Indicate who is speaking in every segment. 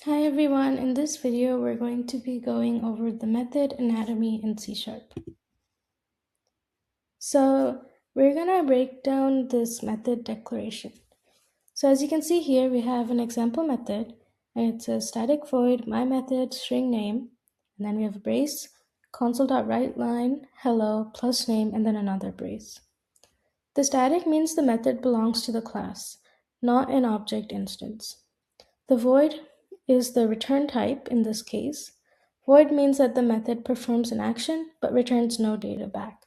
Speaker 1: Hi everyone, in this video we're going to be going over the method anatomy in C#. So we're going to break down this method declaration. So as you can see here, we have an example method and it says static void my method string name, and then we have a brace console.writeLine hello plus name and then another brace. The static means the method belongs to the class, not an object instance. The void is the return type in this case. Void means that the method performs an action but returns no data back.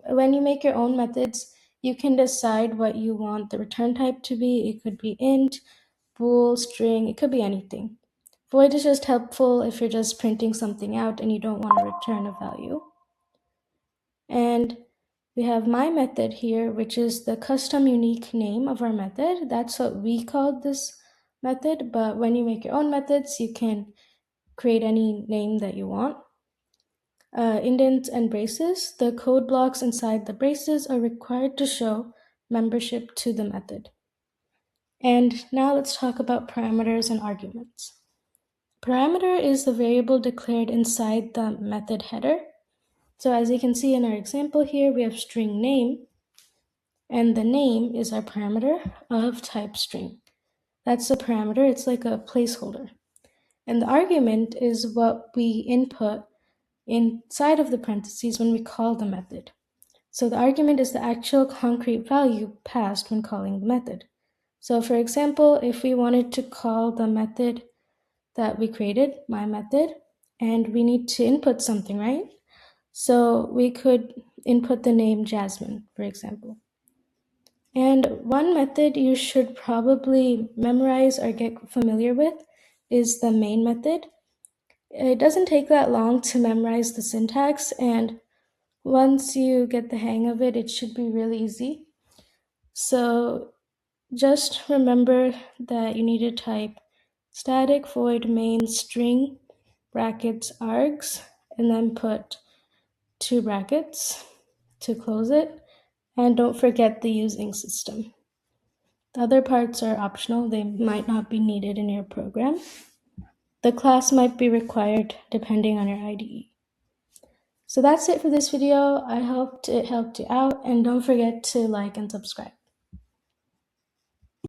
Speaker 1: When you make your own methods, you can decide what you want the return type to be. It could be int, bool, string, it could be anything. Void is just helpful if you're just printing something out and you don't want to return a value. And we have my method here, which is the custom unique name of our method. That's what we called this method, but when you make your own methods, you can create any name that you want. Indents and braces. The code blocks inside the braces are required to show membership to the method. And now let's talk about parameters and arguments. Parameter is the variable declared inside the method header. So as you can see in our example here, we have string name, and the name is our parameter of type string. That's the parameter, it's like a placeholder. And the argument is what we input inside of the parentheses when we call the method. So the argument is the actual concrete value passed when calling the method. So for example, if we wanted to call the method that we created, my method, and we need to input something, right? So we could input the name Jasmine, for example. And one method you should probably memorize or get familiar with is the main method. It doesn't take that long to memorize the syntax, and once you get the hang of it, it should be really easy. So just remember that you need to type static void main string brackets args and then put 2 brackets to close it, and don't forget the using system. The other parts are optional, they might not be needed in your program. The class might be required depending on your IDE. So that's it for this video. I hope it helped you out, and don't forget to like and subscribe.